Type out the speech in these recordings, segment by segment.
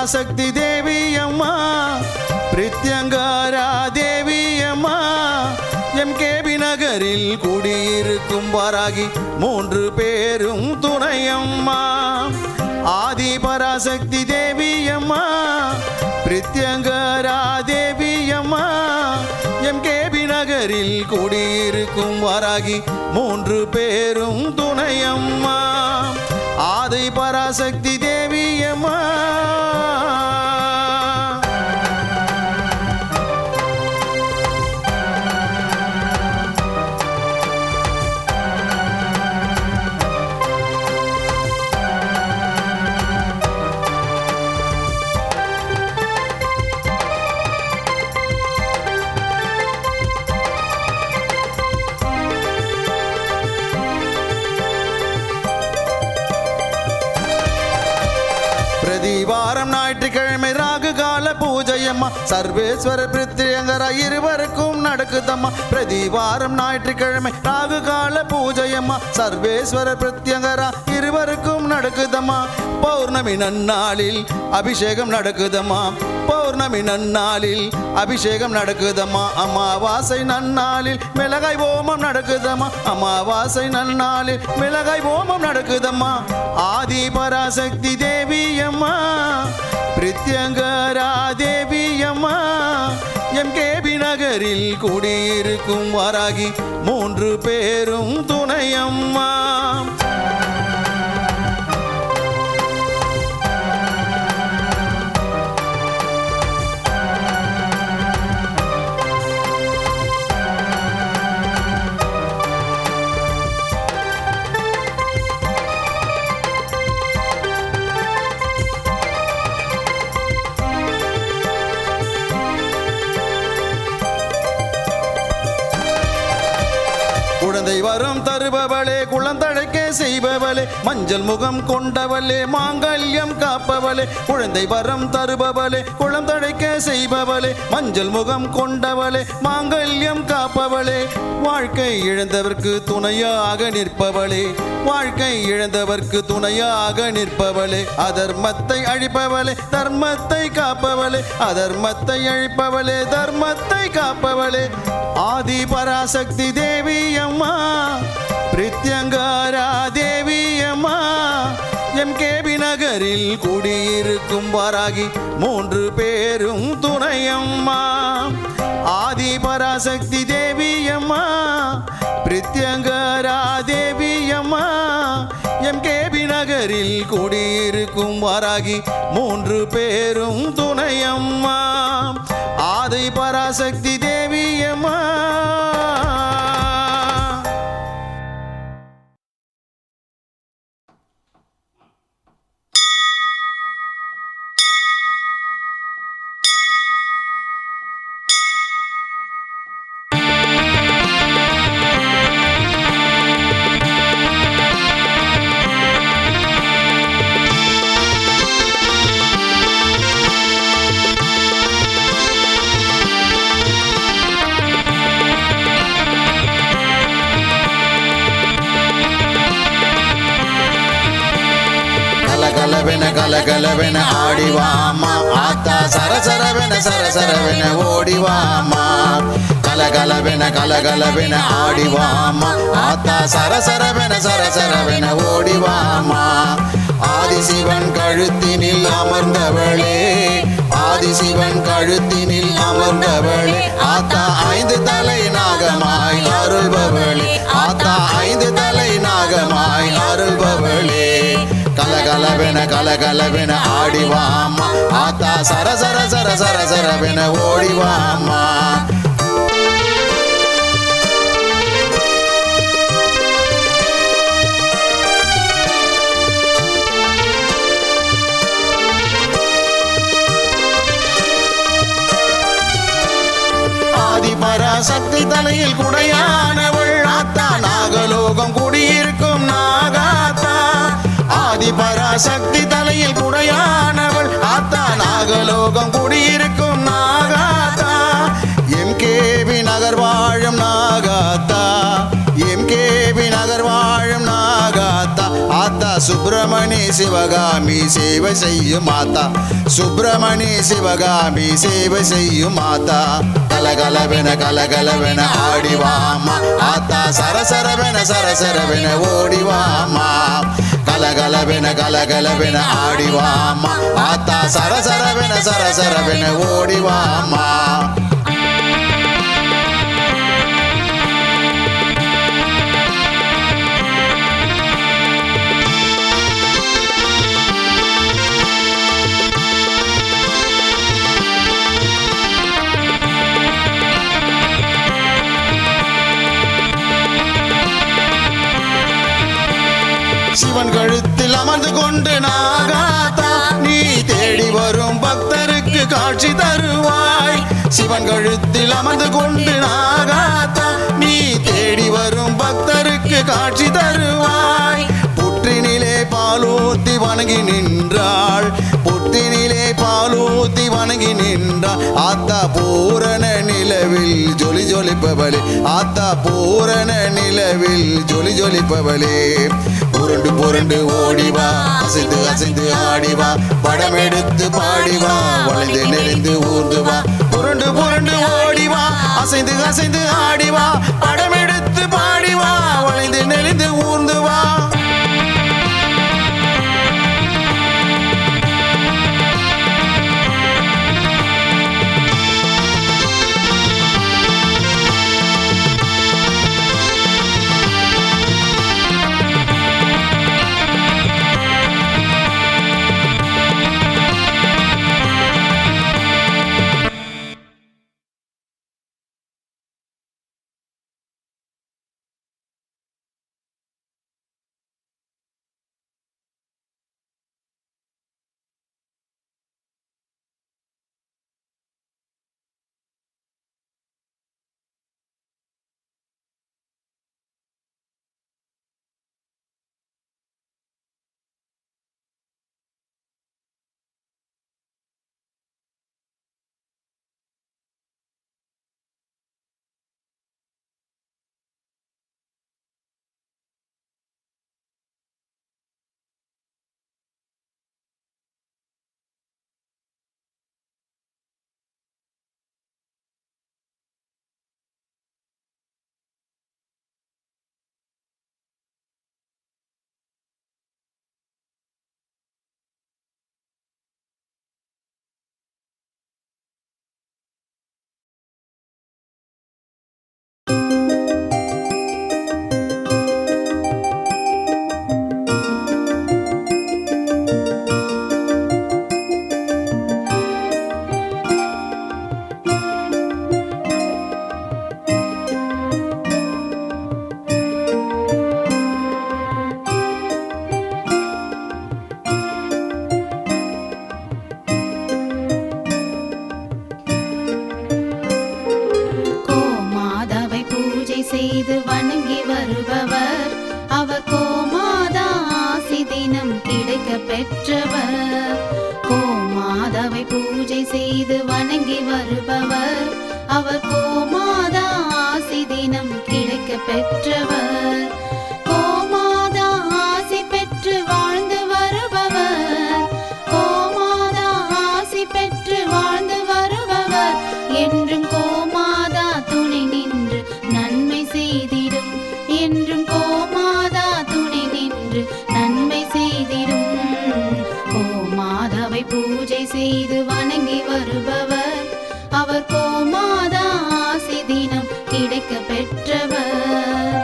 பராசக்தி தேவி அம்மா பிரித்யங்காரா தேவி அம்மா எம்கேபி நகரில் குடியிருக்கும் வாராகி 3 பேரும் துணையம்மா ஆதி பராசக்தி தேவி அம்மா பிரித்யங்காரா தேவி அம்மா எம்கேபி நகரில் குடியிருக்கும் வாராகி 3 பேரும் துணையம்மா ஆதி பராசக்தி தேவி அம்மா வாரம் ஞாயிற்றுக்கிழமை ராகு கால பூஜையம்மா சர்வேஸ்வர பிரித்யங்கரா இருவருக்கும் நடக்குதம்மா பிரதிவாரம் ஞாயிற்றுக்கிழமை ராகு கால பூஜையம்மா சர்வேஸ்வர பிரித்யங்கரா இருவருக்கும் நடக்குதம்மா பௌர்ணமி நன்னாளில் அபிஷேகம் நடக்குதம்மா பௌர்ணமி நன்னாளில் அபிஷேகம் நடக்குதம்மா அமாவாசை நன்னாளில் மிளகாய் ஓமம் நடக்குதம்மா அமாவாசை நன்னாளில் மிளகாய் ஓமம் நடக்குதம்மா ஆதி பராசக்தி தேவி அம்மா பிரித்யங்கரா தேவி அம்மா எம்கேபி நகரில் குடியிருக்கும் வாராகி 3 பேரும் துணையம்மா குழந்தை வரம் தருபவளே குழந்தழைக்க செய்பவளே மஞ்சள் முகம் கொண்டவளே மாங்கல்யம் காப்பவளே குழந்தை வரம் தருபவளே குழந்தழைக்க செய்பவளே மஞ்சள் முகம் கொண்டவளே மாங்கல்யம் காப்பவளே வாழ்க்கை இழந்தவர்க்கு துணையாக நிற்பவளே வாழ்க்கை இழந்தவர்க்கு துணையாக நிற்பவளே அதர்மத்தை அழிப்பவளே தர்மத்தை காப்பவளே அதர்மத்தை அழிப்பவளே தர்மத்தை காப்பவளே ஆதி பராசக்தி தேவி அம்மா பிரித்யங்கரா தேவி அம்மா எம்கேபி நகரில் குடியிருக்கும் வாராகி 3 பேரும் துணையம்மா ஆதி பராசக்தி தேவி அம்மா பிரித்யங்கரா தேவி அம்மா எம்கேபி நகரில் குடியிருக்கும் வாராகி 3 பேரும் துணையம்மா ஆதி பராசக்தி தேவி அம்மா கலகலவென ஆடிவாமா ஆத்தா சரசரவென ஓடிவாமா கலகலவென ஆடிவாமா ஆத்தா சரசரவென ஓடிவாமா ஆதிசிவன் கழுத்தினில் அமர்ந்தவளே ஆதிசிவன் கழுத்தினில் அமர்ந்தவளே ஆத்தா 5 தலை நாகமாய் அருள்பவளே ஆத்தா 5 தலை நாகமாய் அருள்பவளே கலகலவென ஆடிவாமா ஆத்தா சரசரவென ஓடிவாமா ஆதி பராசக்தி தலையில் குடையானவள் ஆத்தா நாகலோகம் குடியிருக்கும் நாகாத்தா ஆதி பராசக்தி தலையில் குடையானவள் ஆத்தா நாகலோகம் குடியிருக்கும் நாகாத்தா எம்கேபி நகர் வாழும் நாகாத்தா எம்கேபி நகர் வாழும் நாகாத்தா ஆத்தா சுப்பிரமணி சிவகாமி சேவை செய்யும் மாதா சுப்பிரமணி சிவகாமி சேவை செய்யும் மாதா கலகலவென ஆடிவாமா ஆத்தா சரசரவென ஓடிவாமா கலகலவென ஆடிவாமா ஆத்தா சரசரவென ஓடிவாமா சிவன் கழுத்தில் அமர்ந்து கொண்டு நாகாத்தா நீ தேடி வரும் பக்தருக்கு காட்சி தருவாய் சிவன் கழுத்தில் அமர்ந்து கொண்டு நாகாத்தா நீ தேடி வரும் பக்தருக்கு காட்சி தருவாய் புற்றினிலே பாலூத்தி வணங்கி நின்றாள் புற்றினிலே பாலூத்தி வணங்கி நின்றாள் ஆத்தா பூரண நிலவில் ஜொலி ஜொலிப்பவளே ஆத்தா பூரண நிலவில் ஜொலி ஜொலிப்பவளே புரண்டு புரண்டு ஓடிவா அசைந்து ஆடிவா படம் எடுத்து பாடிவா வளைந்து நெளிந்து ஊர்ந்துவா புரண்டு புரண்டு ஓடிவா அசைந்து ஆடிவா படம் எடுத்து பாடிவா வளைந்து நெளிந்து ஊர்ந்துவா செய்து வணங்கி வருபவர் அவர் கோமாதா ஆசி தினம் கிடைக்க பெற்றவர் கோமாதாவை பூஜை செய்து வணங்கி வருபவர் அவர் கோமாதா ஆசி தினம் கிடைக்க பெற்றவர் கோமாதா ஆசி பெற்று வாழ்ந்து வருபவர் கோமாதா ஆசி பெற்று வாழ்ந்து வருபவர் என்றும் கோமாதா துணை நின்று நன்மை செய்திடும் என்றும் கோமாதா துணை நின்று நன்மை செய்திடும் கோமாதாவை பூஜை செய்து வணங்கி வருபவர் அவர் கோமாதா ஆசி தினம் கிடைக்க பெற்றவர்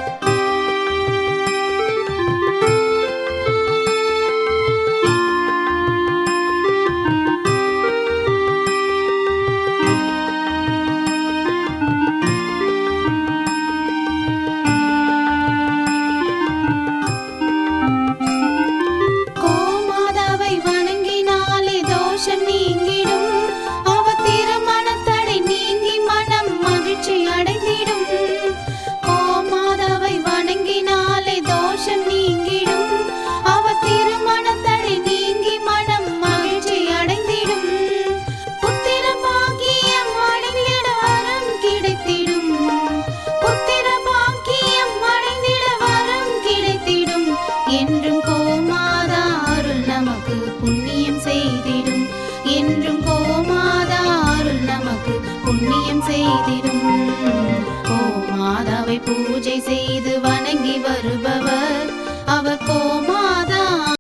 புண்ணியம் செய்திடும். கோமாதாவை பூஜை செய்து வணங்கி வருபவர் அவர் கோமா